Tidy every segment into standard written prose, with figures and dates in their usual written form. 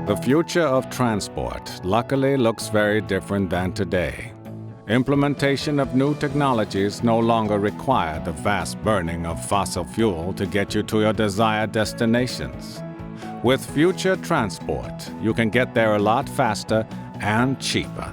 The future of transport luckily looks very different than today. Implementation of new technologies no longer require the vast burning of fossil fuel to get you to your desired destinations. With future transport, you can get there a lot faster and cheaper.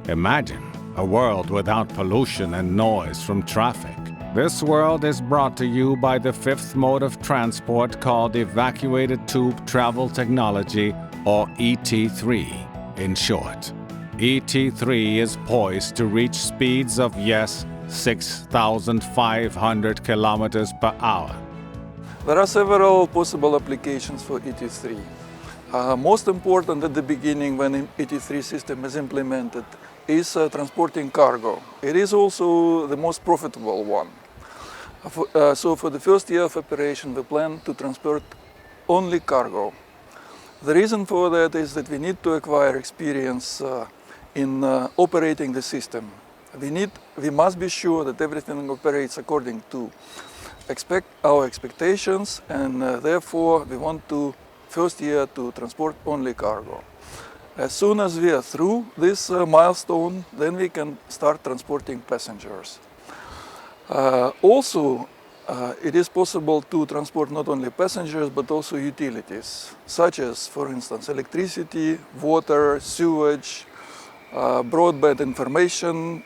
Imagine a world without pollution and noise from traffic. This world is brought to you by the fifth mode of transport called Evacuated Tube Travel Technology, or ET3 in short. ET3 is poised to reach speeds of, yes, 6,500 kilometers per hour. There are several possible applications for ET3. Most important at the beginning when ET3 system is implemented is transporting cargo. It is also the most profitable one. So for the first year of operation, we plan to transport only cargo. The reason for that is that we need to acquire experience in operating the system. We must be sure that everything operates according to our expectations, and therefore we want to first year to transport only cargo. As soon as we are through this milestone, then we can start transporting passengers. Also, it is possible to transport not only passengers but also utilities, such as, for instance, electricity, water, sewage, broadband information,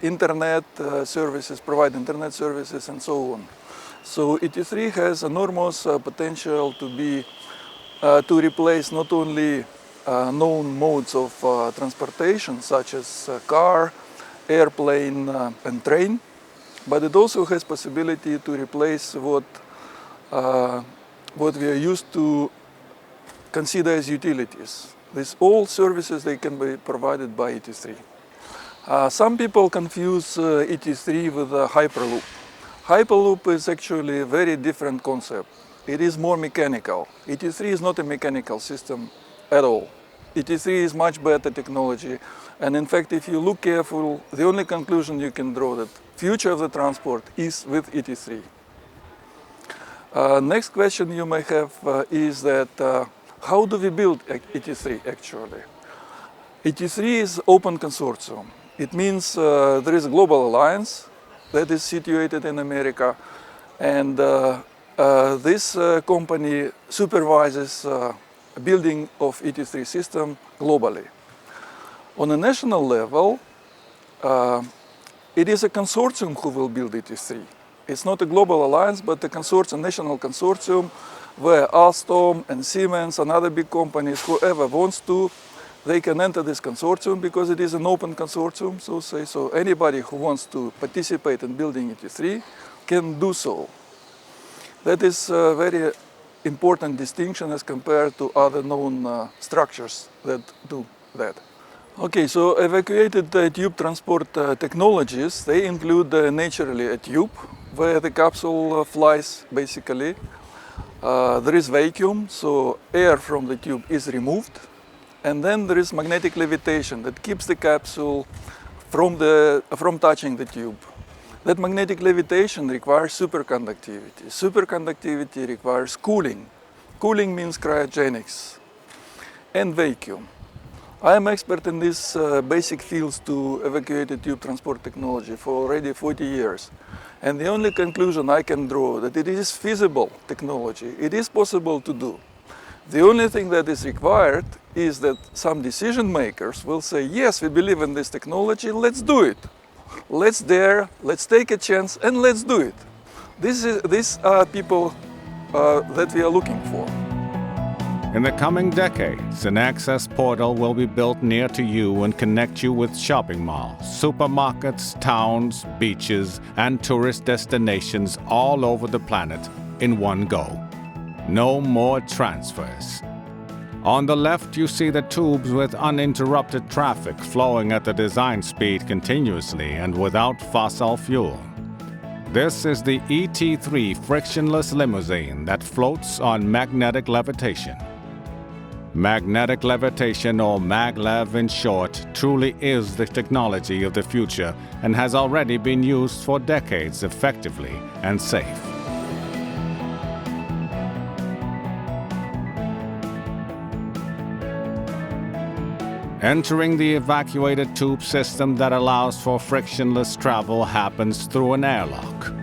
internet services, provide internet services, and so on. So ET3 has enormous potential to replace not only known modes of transportation, such as car, airplane, and train, but it also has possibility to replace what we are used to consider as utilities. These all services, they can be provided by ET3. Some people confuse ET3 with a Hyperloop. Hyperloop is actually a very different concept. It is more mechanical. ET3 is not a mechanical system at all. ET3 is much better technology, and in fact, if you look careful, the only conclusion you can draw that future of the transport is with ET3. Next question you may have is that how do we build ET3 actually? ET3 is open consortium. It means there is a global alliance that is situated in America, and this company supervises building of ET3 system globally. On a national level, it is a consortium who will build ET3. It's not a global alliance, but a consortium, national consortium, where Alstom and Siemens and other big companies, whoever wants to, they can enter this consortium because it is an open consortium, so anybody who wants to participate in building ET3 can do so. That is a very important distinction as compared to other known structures that do that. Okay, so evacuated tube transport technologies, they include naturally a tube where the capsule flies basically. There is vacuum, so air from the tube is removed. And then there is magnetic levitation that keeps the capsule from touching the tube. That magnetic levitation requires superconductivity. Superconductivity requires cooling. Cooling means cryogenics and vacuum. I am expert in these basic fields to evacuated tube transport technology for already 40 years. And the only conclusion I can draw that it is feasible technology. It is possible to do. The only thing that is required is that some decision makers will say, yes, we believe in this technology, let's do it. Let's dare, let's take a chance, and let's do it. These are people that we are looking for. In the coming decades, an access portal will be built near to you and connect you with shopping malls, supermarkets, towns, beaches, and tourist destinations all over the planet in one go. No more transfers. On the left, you see the tubes with uninterrupted traffic flowing at the design speed continuously and without fossil fuel. This is the ET3 frictionless limousine that floats on magnetic levitation. Magnetic levitation, or maglev in short, truly is the technology of the future and has already been used for decades effectively and safe. Entering the evacuated tube system that allows for frictionless travel happens through an airlock.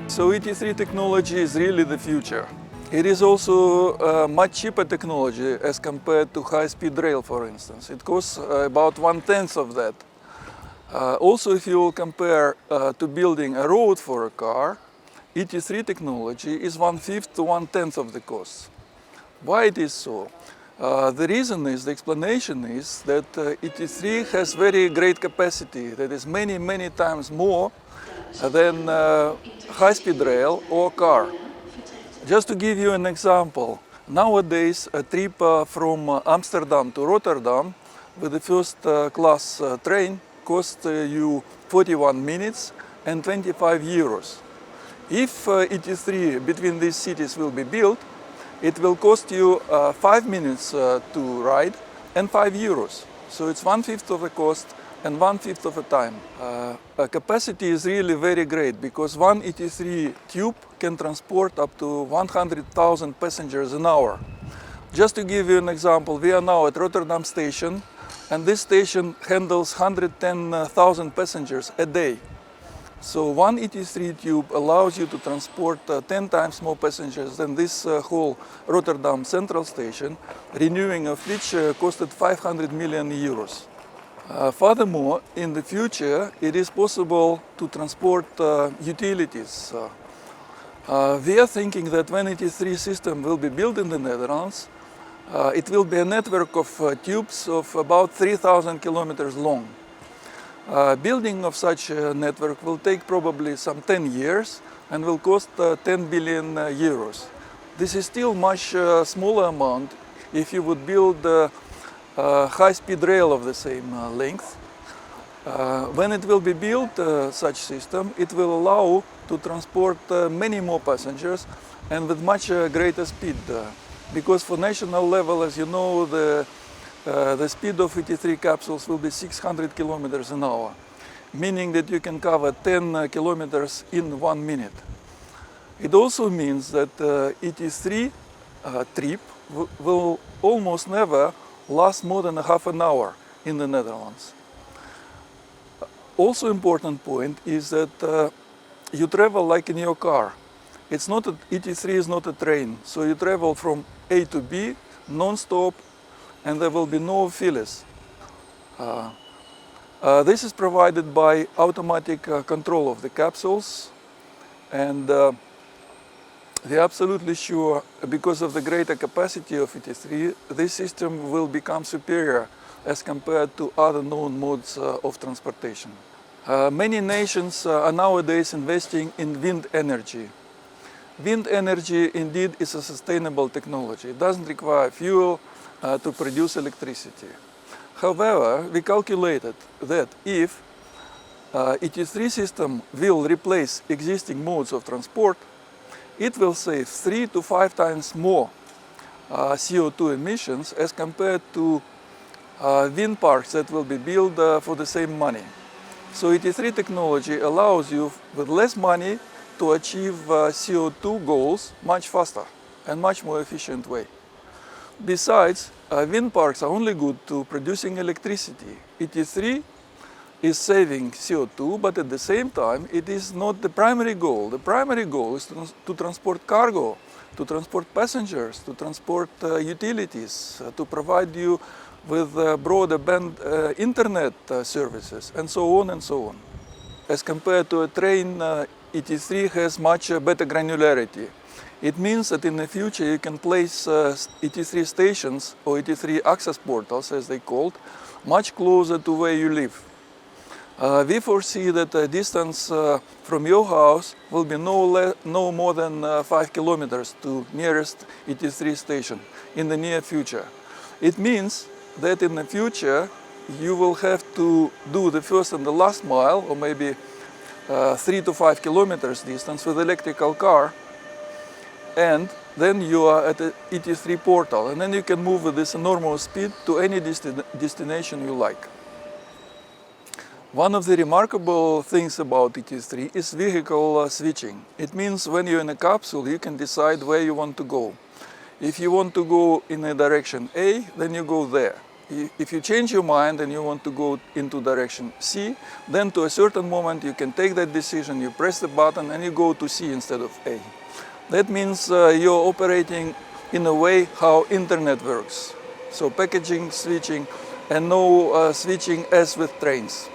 So ET3 technology is really the future. It is also a much cheaper technology as compared to high-speed rail, for instance. It costs about 1/10 of that. Also, if you will compare to building a road for a car, ET3 technology is 1/5 to 1/10 of the cost. Why it is so? The reason is, the explanation is that ET3 has very great capacity, that is many times more than high-speed rail or car. Just to give you an example, nowadays a trip from Amsterdam to Rotterdam with the first class train costs you 41 minutes and 25 euros. If ET3 between these cities will be built, it will cost you 5 minutes to ride and 5 euros. So it's 1/5 of the cost and 1/5 of the time. Capacity is really very great because one ET3 tube can transport up to 100,000 passengers an hour. Just to give you an example, we are now at Rotterdam station, and this station handles 110,000 passengers a day. So one ET3 tube allows you to transport 10 times more passengers than this whole Rotterdam Central Station, renewing of which costed 500 million euros. Furthermore, in the future, it is possible to transport utilities. We are thinking that when ET3 system will be built in the Netherlands, it will be a network of tubes of about 3,000 kilometers long. Building of such a network will take probably some 10 years and will cost 10 billion euros. This is still much smaller amount if you would build high-speed rail of the same length. When it will be built, such system, it will allow to transport many more passengers and with much greater speed. Because for national level, as you know, the speed of ET3 capsules will be 600 kilometers an hour, meaning that you can cover 10 kilometers in 1 minute. It also means that ET3 trip will almost never last more than a half an hour in the Netherlands. Also important point is that you travel like in your car. It's not ET3 is not a train, so you travel from A to B non-stop, and there will be no fillers. This is provided by automatic control of the capsules, and we are absolutely sure, because of the greater capacity of ET3, this system will become superior as compared to other known modes of transportation. Many nations are nowadays investing in wind energy. Wind energy indeed is a sustainable technology. It doesn't require fuel to produce electricity. However, we calculated that if ET3 system will replace existing modes of transport, it will save 3 to 5 times more CO2 emissions as compared to wind parks that will be built for the same money. So ET3 technology allows you with less money to achieve CO2 goals much faster and much more efficient way. Besides, wind parks are only good to producing electricity. ET3 is saving CO2, but at the same time, it is not the primary goal. The primary goal is to transport cargo, to transport passengers, to transport utilities, to provide you with broadband internet services, and so on and so on. As compared to a train, ET3 has much better granularity. It means that in the future you can place ET3 stations, or ET3 access portals as they called, much closer to where you live. We foresee that the distance from your house will be no more than 5 kilometers to nearest ET3 station in the near future. It means that in the future you will have to do the first and the last mile, or maybe 3 to 5 kilometers distance with electrical car, and then you are at the ET3 portal, and then you can move with this enormous speed to any destination you like. One of the remarkable things about ET3 is vehicle switching. It means when you're in a capsule, you can decide where you want to go. If you want to go in a direction A, then you go there. If you change your mind and you want to go into direction C, then to a certain moment you can take that decision, you press the button and you go to C instead of A. That means you're operating in a way how internet works. So packaging, switching, and no switching as with trains.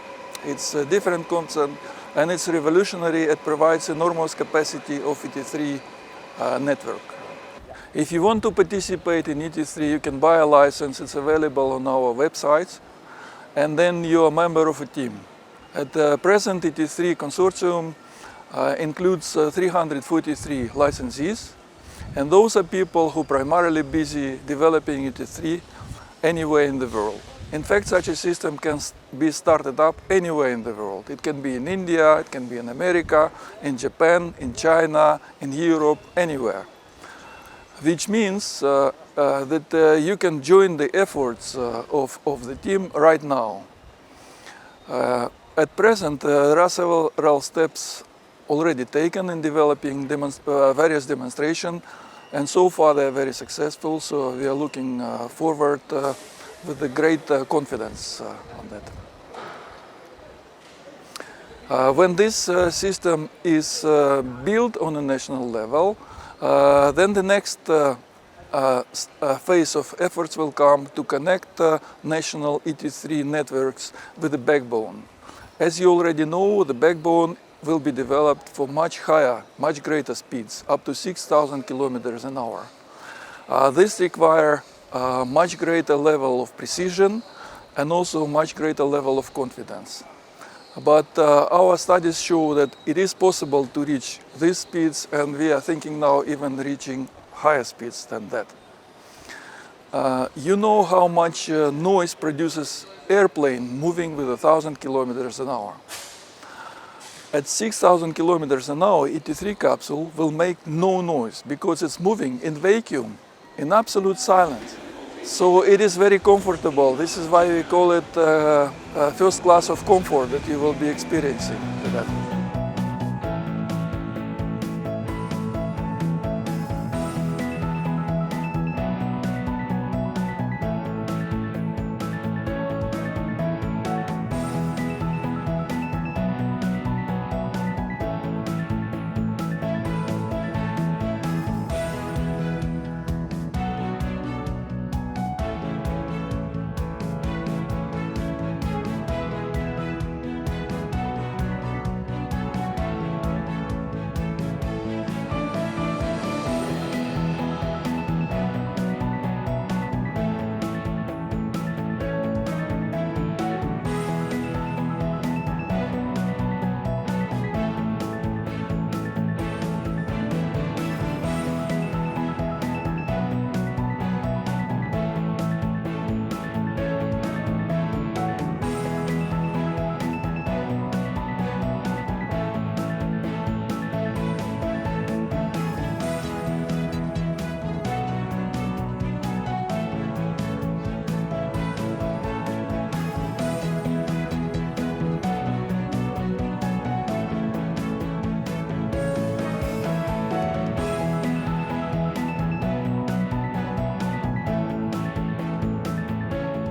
It's a different concept and it's revolutionary. It provides enormous capacity of ET3 network. If you want to participate in ET3, you can buy a license. It's available on our website, and then you're a member of a team. At the present, ET3 consortium includes 343 licensees, and those are people who are primarily busy developing ET3 anywhere in the world. In fact, such a system can be started up anywhere in the world. It can be in India, it can be in America, in Japan, in China, in Europe, anywhere. Which means that you can join the efforts of the team right now. At present, there are several steps already taken in developing various demonstrations, and so far they are very successful, so we are looking forward with a great confidence on that. When this system is built on a national level, then the next phase of efforts will come to connect national ET3 networks with the backbone. As you already know, the backbone will be developed for much higher, much greater speeds, up to 6,000 kilometers an hour. This requires a much greater level of precision and also much greater level of confidence. But our studies show that it is possible to reach these speeds, and we are thinking now even reaching higher speeds than that. You know how much noise produces airplane moving with 1,000 kilometers an hour. At 6,000 kilometers an hour, ET3 capsule will make no noise because it's moving in vacuum, in absolute silence. So it is very comfortable. This is why we call it first class of comfort that you will be experiencing with that.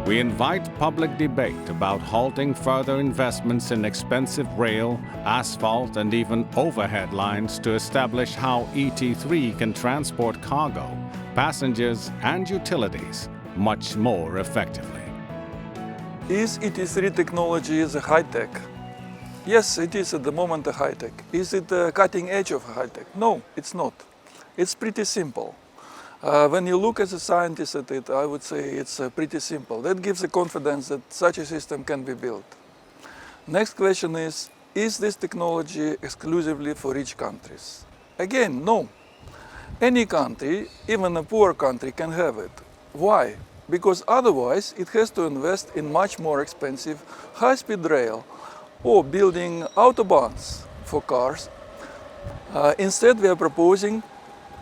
We invite public debate about halting further investments in expensive rail, asphalt, and even overhead lines to establish how ET3 can transport cargo, passengers, and utilities much more effectively. Is ET3 technology a high-tech? Yes, it is at the moment a high-tech. Is it a cutting edge of high-tech? No, it's not. It's pretty simple. When you look as a scientist at it, I would say it's pretty simple. That gives the confidence that such a system can be built. Next question is this technology exclusively for rich countries? Again, no. Any country, even a poor country, can have it. Why? Because otherwise it has to invest in much more expensive high-speed rail or building autobahns for cars. Instead, we are proposing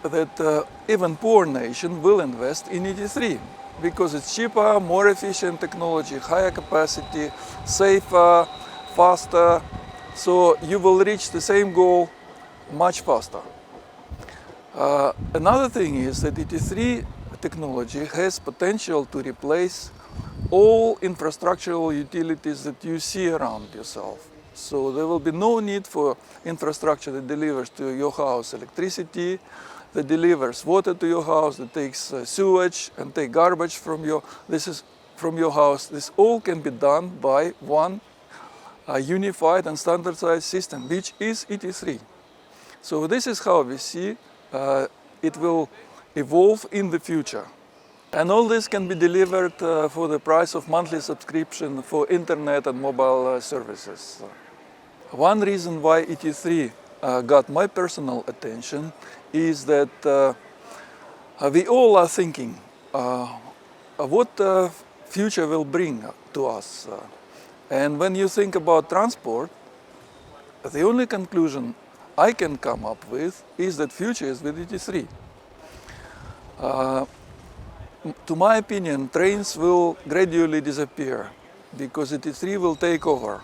that even poor nation will invest in ET3 because it's cheaper, more efficient technology, higher capacity, safer, faster, so you will reach the same goal much faster. Another thing is that ET3 technology has potential to replace all infrastructural utilities that you see around yourself. So there will be no need for infrastructure that delivers to your house electricity, that delivers water to your house, that takes sewage and take garbage from your house. This all can be done by one unified and standardized system, which is ET3. So this is how we see it will evolve in the future. And all this can be delivered for the price of monthly subscription for internet and mobile services. One reason why ET3 got my personal attention is that we all are thinking what the future will bring to us. And when you think about transport, the only conclusion I can come up with is that future is with ET3. To my opinion, trains will gradually disappear because ET3 will take over.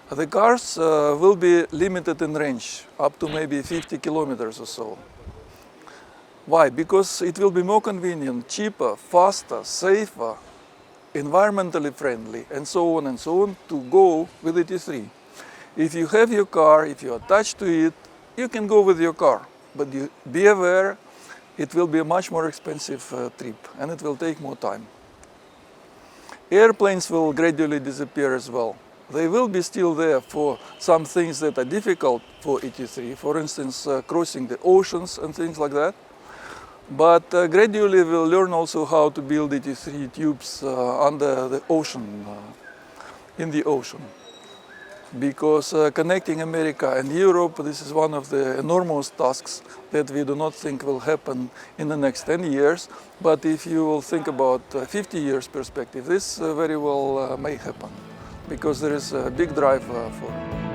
The cars will be limited in range, up to maybe 50 kilometers or so. Why? Because it will be more convenient, cheaper, faster, safer, environmentally friendly, and so on to go with ET3. If you have your car, if you're attached to it, you can go with your car. But be aware, it will be a much more expensive trip and it will take more time. Airplanes will gradually disappear as well. They will be still there for some things that are difficult for ET3, for instance, crossing the oceans and things like that. But gradually we'll learn also how to build ET3 tubes under the ocean, in the ocean. Because connecting America and Europe, this is one of the enormous tasks that we do not think will happen in the next 10 years. But if you will think about 50 years perspective, this very well may happen, because there is a big drive for it.